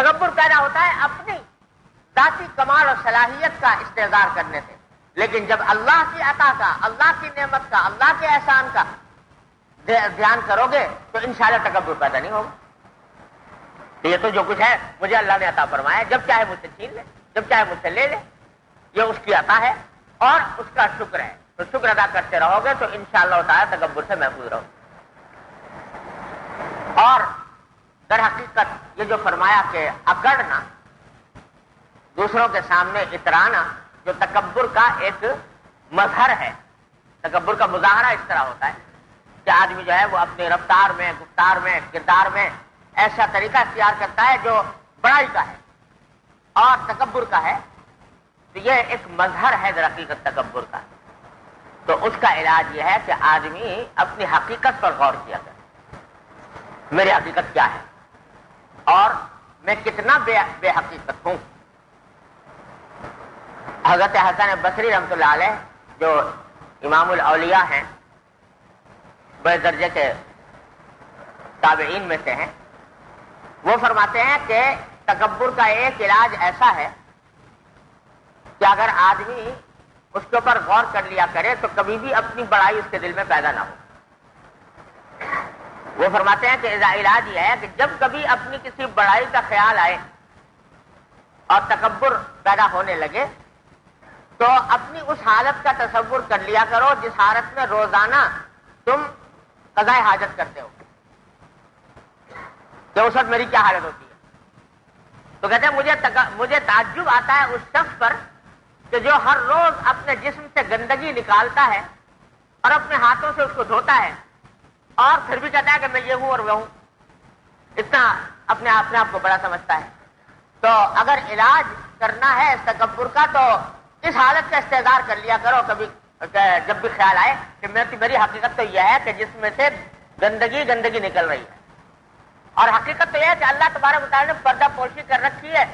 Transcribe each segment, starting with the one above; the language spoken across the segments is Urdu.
تکبر پیدا ہوتا ہے اپنی ذاتی کمال اور صلاحیت کا استحضار کرنے سے، لیکن جب اللہ کی عطا کا، اللہ کی نعمت کا، اللہ کے احسان کا دھیان کرو گے تو انشاءاللہ تکبر پیدا نہیں ہوگا. یہ تو جو کچھ ہے مجھے اللہ نے عطا فرمایا ہے، جب چاہے مجھ سے چھین لے، جب چاہے مجھ سے لے لے، یہ اس کی عطا ہے اور اس کا شکر ہے. تو شکر ادا کرتے رہو گے تو انشاءاللہ تعالی تکبر سے محفوظ رہو گے. اور در حقیقت یہ جو فرمایا کہ اکڑنا، دوسروں کے سامنے اترانا، جو تکبر کا ایک مظہر ہے، تکبر کا مظاہرہ اس طرح ہوتا ہے کہ آدمی جو ہے وہ اپنی رفتار میں، گفتار میں، کردار میں ایسا طریقہ اختیار کرتا ہے جو بڑائی کا ہے اور تکبر کا ہے. تو یہ ایک مظہر ہے در حقیقت تکبر کا. تو اس کا علاج یہ ہے کہ آدمی اپنی حقیقت پر غور کیا کرے. میری حقیقت کیا ہے اور میں کتنا بے حقیقت ہوں. حضرت حسن بصری رحمۃ اللہ علیہ جو امام الاولیاء ہیں، بڑے درجے کے تابعین میں سے ہیں، وہ فرماتے ہیں کہ تکبر کا ایک علاج ایسا ہے کہ اگر آدمی اس کے اوپر غور کر لیا کرے تو کبھی بھی اپنی بڑائی اس کے دل میں پیدا نہ ہو. وہ فرماتے ہیں کہ علاج یہ ہے کہ جب کبھی اپنی کسی بڑائی کا خیال آئے اور تکبر پیدا ہونے لگے تو اپنی اس حالت کا تصور کر لیا کرو جس حالت میں روزانہ تم قضاء حاجت کرتے ہو، کہ اس وقت میری کیا حالت ہوتی ہے. تو کہتے ہیں مجھے تعجب آتا ہے اس شخص پر کہ جو ہر روز اپنے جسم سے گندگی نکالتا ہے اور اپنے ہاتھوں سے اس کو دھوتا ہے اور پھر بھی کہتا ہے کہ میں یہ ہوں اور وہ ہوں. اتنا اپنے آپ کو بڑا سمجھتا ہے. تو اگر علاج کرنا ہے اس تکبر کا تو اس حالت کا استحضار کر لیا کرو کبھی، جب بھی خیال آئے کہ میری حقیقت تو یہ ہے کہ جس میں سے گندگی نکل رہی ہے. اور حقیقت تو یہ ہے کہ اللہ تبارک و تعالیٰ نے پردہ پوشی کر رکھی ہے،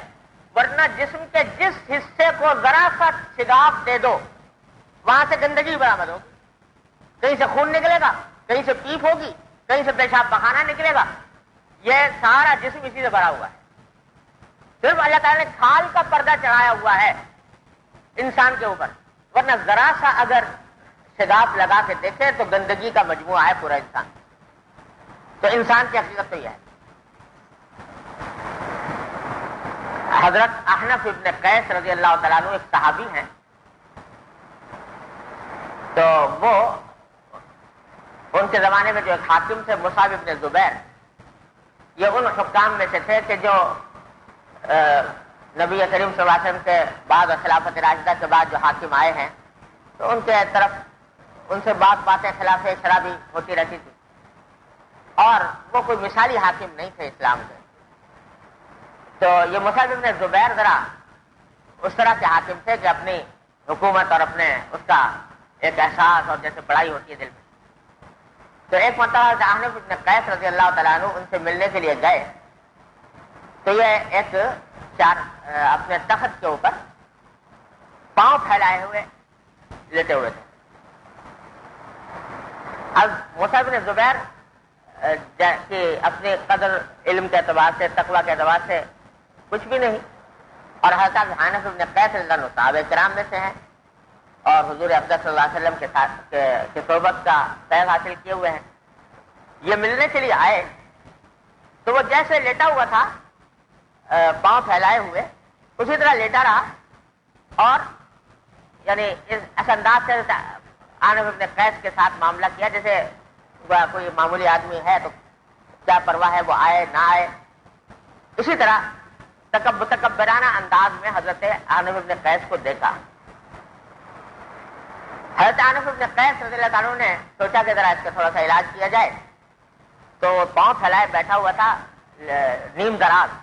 ورنہ جسم کے جس حصے کو ذرا سا شگاف دے دو وہاں سے گندگی برآمد ہوگی. کہیں سے خون نکلے گا، کہیں سے پیپ ہوگی، کہیں سے پیشاب پخانہ نکلے گا. یہ سارا جسم اسی سے بھرا ہوا ہے. صرف اللہ تعالیٰ نے کھال کا پردہ چڑھایا ہوا ہے انسان کے اوپر، ورنہ ذرا سا اگر شگاف لگا کے دیکھے تو گندگی کا مجموعہ ہے پورا انسان. تو انسان کی حقیقت تو یہ ہے. حضرت احنف ابن قیس رضی اللہ تعالیٰ عنہ ایک صحابی ہیں. تو وہ ان کے زمانے میں جو ایک حاکم تھے مصعب ابن زبیر، یہ ان حکام میں سے تھے کہ جو نبی کریم صلی اللہ علیہ وسلم کے بعد اور خلافت راشدہ کے بعد جو حاکم آئے ہیں تو ان کے طرف ان سے باتیں خلاف شرع بھی ہوتی رہتی تھی اور وہ کوئی مثالی حاکم نہیں تھے اسلام کے. تو یہ مصعب ابن زبیر ذرا اس طرح کے حاکم تھے کہ اپنی حکومت اور اپنے اس کا ایک احساس اور جیسے بڑائی ہوتی ہے دل میں. تو ایک مرتبہ احنف ابن قیس رضی اللہ تعالیٰ عنہ ان سے ملنے کے لیے گئے تو یہ ایک اپنے تخت کے اوپر پاؤں پھیلائے ہوئے لیٹے ہوئے تھے. اب مصعب ابن زبیر کہ اپنے قدر علم کے اعتبار سے، تقویٰ کے اعتبار سے کچھ بھی نہیں، اور حضرت احنف ابن قیس رضی اللہ عنہ صحابہ کرام میں سے ہیں اور حضور افضل صلی اللہ علیہ وسلم کے صحبت کا فیض حاصل کیے ہوئے ہیں. یہ ملنے کے لیے آئے تو وہ جیسے لیٹا ہوا تھا پاؤں پھیلائے ہوئے اسی طرح لیٹا رہا اور یعنی اس انداز سے احنف ابن قیس کے ساتھ معاملہ کیا جیسے کوئی معمولی آدمی ہے تو کیا پرواہ ہے وہ آئے نہ آئے. اسی طرح تکبرانہ انداز میں حضرت احنف ابن قیس کو دیکھا. حضرت احنف ابن قیس رضی اللہ عنہ نے سوچا کہ ذرا اس کا تھوڑا سا علاج کیا جائے. تو پاؤں پھیلائے بیٹھا ہوا تھا نیم دراز.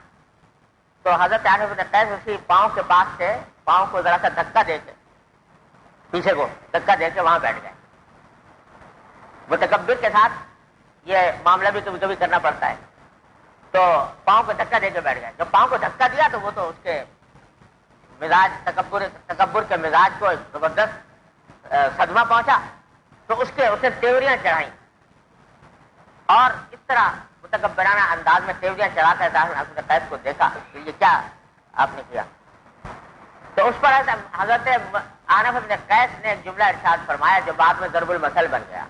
تو حضرت احنف ابن قیس اسی پاؤں کے پاس سے پاؤں کو ذرا سا دھکا دے کے پیچھے کو دھکا دے کے وہاں بیٹھ گئے. متکبر کے ساتھ یہ معاملہ بھی کبھی کبھی کرنا پڑتا ہے. تو پاؤں کو دھکا دے کے بیٹھ گئے. جب پاؤں کو دھکا دیا تو وہ تو اس کے مزاج تکبر کے مزاج کو زبردست صدمہ پہنچا تو اسے تیوریاں چڑھائیں اور اس طرح متکبرانہ انداز میں تیوریاں چڑھاتا ہے حضرت قیس کو دیکھا کہ یہ کیا آپ نے کیا، تو اس پر حضرت عنف بن قیس نے ایک جملہ ارشاد فرمایا جو بعد میں ضرب المثل بن گیا،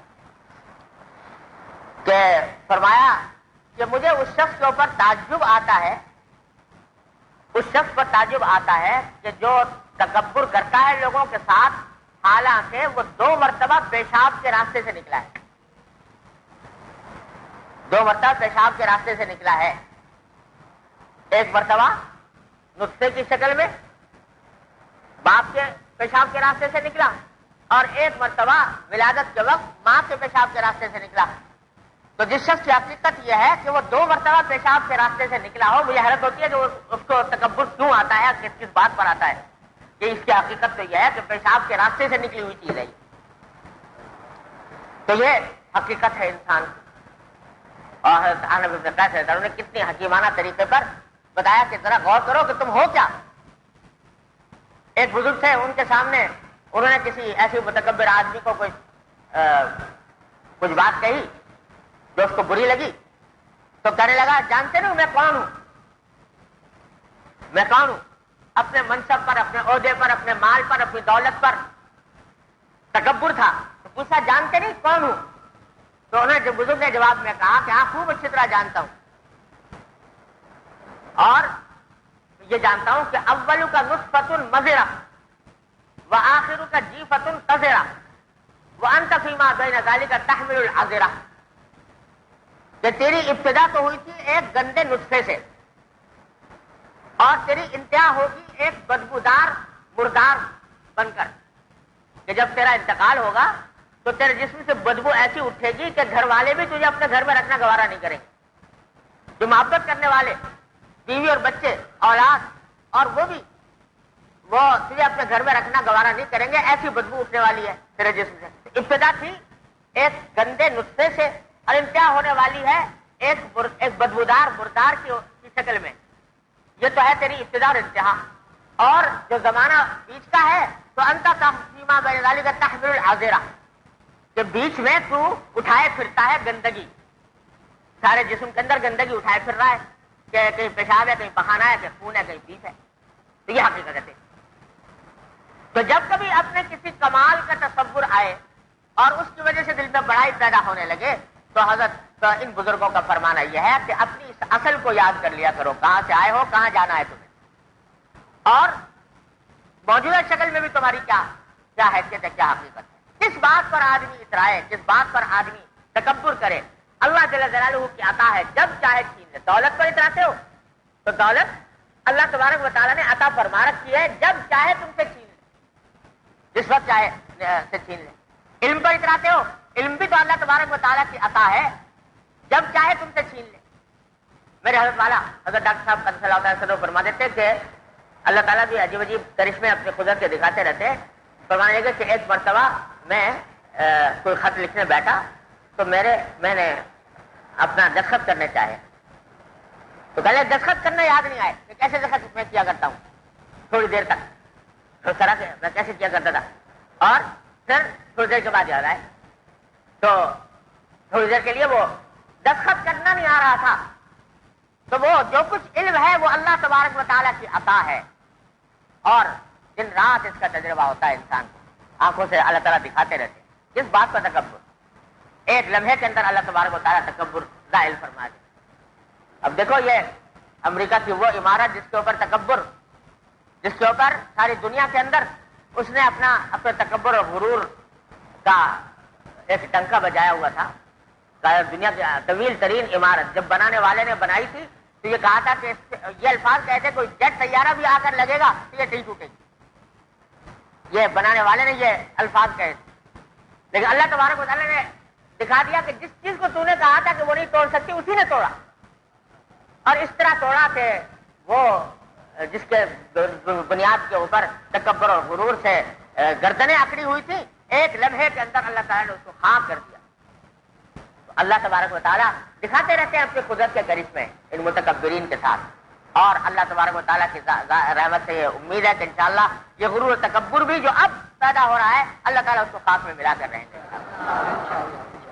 کہ فرمایا کہ مجھے اس شخص کے اوپر تعجب آتا ہے، اس شخص پر تعجب آتا ہے کہ جو تکبر کرتا ہے لوگوں کے ساتھ، حالانکہ وہ 2 مرتبہ پیشاب کے راستے سے نکلا ہے، 2 مرتبہ پیشاب کے راستے سے نکلا ہے، ایک مرتبہ نطفے کی شکل میں باپ کے پیشاب کے راستے سے نکلا، اور ایک مرتبہ ولادت کے وقت ماں کے پیشاب کے راستے سے نکلا۔ تو جس شخص کی حقیقت یہ ہے کہ وہ 2 مرتبہ پیشاب کے راستے سے نکلا ہو، مجھے حیرت ہوتی ہے کہ اس کو تکبر کیوں آتا ہے، کس بات پر آتا ہے، کہ اس کی حقیقت تو یہ ہے کہ پیشاب کے راستے سے نکلی ہوئی چیز ہے۔ تو یہ حقیقت ہے انسان کی، اور حضرت عنف بن قیس انہوں نے کتنی حکیمانہ طریقے پر بتایا کہ ذرا غور کرو کہ تم ہو کیا۔ ایک بزرگ تھے، ان کے سامنے انہوں نے کسی ایسے متکبر آدمی کو کچھ بات کہی جو اس کو بری لگی، تو کہنے لگا جانتے نہیں میں کون ہوں، میں کون ہوں، اپنے منصب پر، اپنے عہدے پر، اپنے مال پر، اپنی دولت پر تکبر تھا، تو پوچھا جانتے نہیں کون ہوں، تو انہیں جو بزرگ نے جواب میں کہا کہ ہاں خوب اچھی طرح جانتا ہوں، اور یہ جانتا ہوں کہ اول کا نطفۃ مضرہ وآخر کا جیفۃ قذرہ وانت فیما بین ذلک تحمل العذرہ، کہ تیری ابتدا تو ہوئی تھی ایک گندے نطفے سے، اور تیری انتہا ہوگی ایک بدبودار مردار بن کر، کہ جب تیرا انتقال ہوگا تو تیرے جسم سے بدبو ایسی اٹھے گی کہ گھر والے بھی تجھے اپنے گھر میں رکھنا گوارا نہیں کریں گے، جو محبت کرنے والے بیوی اور بچے اولاد، اور وہ بھی وہ تجھے اپنے گھر میں رکھنا گوارا نہیں کریں گے، ایسی بدبو اٹھنے والی ہے تیرے جسم سے۔ ابتدا تھی ایک گندے نطفے سے، اور انتہا ہونے والی ہے ایک بدبودار مردار کی شکل میں۔ یہ تو ہے تیری ابتدا اور انتہا، اور جو زمانہ بیچ کا ہے تو انت فیما بین ذلک تحمل العذرہ، کہ بیچ میں تو اٹھائے پھرتا ہے گندگی، سارے جسم کے اندر گندگی اٹھائے پھر رہا ہے، کہ کہیں پیشاب ہے، کہیں پخانہ ہے، کہیں خون ہے، کہیں پیپ ہے۔ تو یہ حقیقت ہے۔ تو جب کبھی اپنے کسی کمال کا تصور آئے اور اس کی وجہ سے دل میں بڑائی پیدا ہونے لگے، تو حضرت ان بزرگوں کا فرمانا یہ ہے کہ اپنی اس اصل کو یاد کر لیا کرو، کہاں سے آئے ہو، کہاں جانا ہے تمہیں، اور موجودہ شکل میں بھی تمہاری کیا حیثیت ہے، کیا حقیقت ہے۔ کس بات پر آدمی اترائے، کس بات پر آدمی تکبر کرے، اللہ جل جلالہ کی عطا ہے، جب چاہے چھین لے۔ دولت پر اتراتے ہو تو دولت اللہ تبارک و تعالیٰ نے عطا فرما رکھی ہے، جب چاہے تم سے چھین لے، جس وقت چاہے سے چھین لے۔ علم پر اتراتے ہو، علم بھی تو اللہ تبارک و تعالیٰ کی عطا ہے، جب چاہے تم سے چھین لے۔ میرے حضرت والا حضرت ڈاکٹر صاحب قدس اللہ تعالیٰ صدر فرما دیتے کہ اللہ تعالیٰ بھی عجیب عجیب کرشمے اپنے قدرت کے دکھاتے رہتے ہیں۔ فرمانے لگے کہ ایک مرتبہ میں کوئی خط لکھنے بیٹھا تو میں نے اپنا دستخط کرنے چاہے، تو پہلے دستخط کرنا یاد نہیں آئے کہ کیسے دستخط میں کیا کرتا ہوں، تھوڑی دیر تک اس طرح سے میں کیسے کیا کرتا تھا، اور پھر تھوڑی دیر کے بعد یاد آئے، تو تھوڑی دیر کے لیے وہ دستخط کرنا نہیں آ رہا تھا۔ تو وہ جو کچھ علم ہے وہ اللہ تبارک و تعالیٰ کی عطا ہے، اور دن رات اس کا تجربہ ہوتا ہے انسان کو، آنکھوں سے اللہ تعالیٰ دکھاتے رہتے ہیں۔ کس بات کا تکبر، ایک لمحے کے اندر اللہ تبارک و تعالیٰ تکبر زائل فرما دے۔ اب دیکھو یہ امریکہ کی وہ عمارت جس کے اوپر تکبر، جس کے اوپر ساری دنیا کے اندر اس نے اپنے تکبر اور غرور کا ایک ٹنکا بجایا ہوا تھا۔ دنیا کی طویل ترین عمارت جب بنانے والے نے بنائی تھی تو یہ کہا تھا کہ یہ الفاظ کہتے کوئی جیٹ طیارہ بھی آ کر لگے گا تو یہ نہیں ٹوٹے گی، یہ بنانے والے نے یہ الفاظ کہے تھے۔ لیکن اللہ تبارک و تعالیٰ نے دکھا دیا کہ جس چیز کو تو نے کہا تھا کہ وہ نہیں توڑ سکتی اسی نے توڑا، اور اس طرح توڑا کہ وہ جس کے بنیاد کے اوپر تکبر اور غرور سے گردنیں اکڑی ہوئی تھی، ایک لمحے کے اندر اللہ تعالیٰ نے اس کو خاک کر دیا۔ اللہ تبارک و تعالیٰ دکھاتے رہتے ہیں اپنی قدرت کے کرشمے ان متکبرین کے ساتھ، اور اللہ تبارک و تعالیٰ کی رحمت سے یہ امید ہے کہ انشاءاللہ یہ غرور و تکبر بھی جو اب پیدا ہو رہا ہے اللہ تعالیٰ اس کو خاک میں ملا کر رہیں گے۔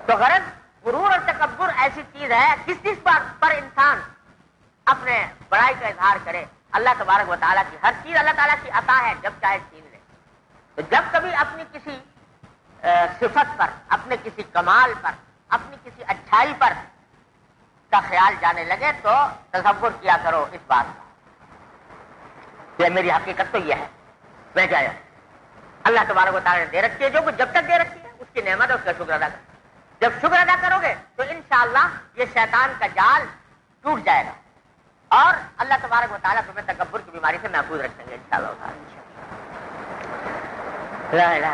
تو غرض غرور اور تکبر ایسی چیز ہے کس چیز پر انسان اپنے بڑائی کا اظہار کرے. اللہ تبارک و تعالیٰ کی ہر چیز اللہ تعالیٰ کی عطا ہے، جب چاہے چھین لے. تو جب کبھی اپنی کسی صفت پر، اپنے کسی کمال پر، اپنی کسی اچھائی پر کا خیال جانے لگے تو تصور کیا کرو اس بات کا کہ میری حقیقت تو یہ ہے، میں کیا اللہ تبارک و تعالیٰ نے دے رکھی ہے جو کچھ جب تک دے رکھی ہے اس کی نعمت ہے، اس کا شکر ادا کرو. جب شکر ادا کرو گے تو انشاءاللہ یہ شیطان کا جال ٹوٹ جائے گا اور اللہ تبارک و تعالیٰ تمہیں تکبر کی بیماری سے محفوظ رکھیں گے انشاءاللہ. لا الہ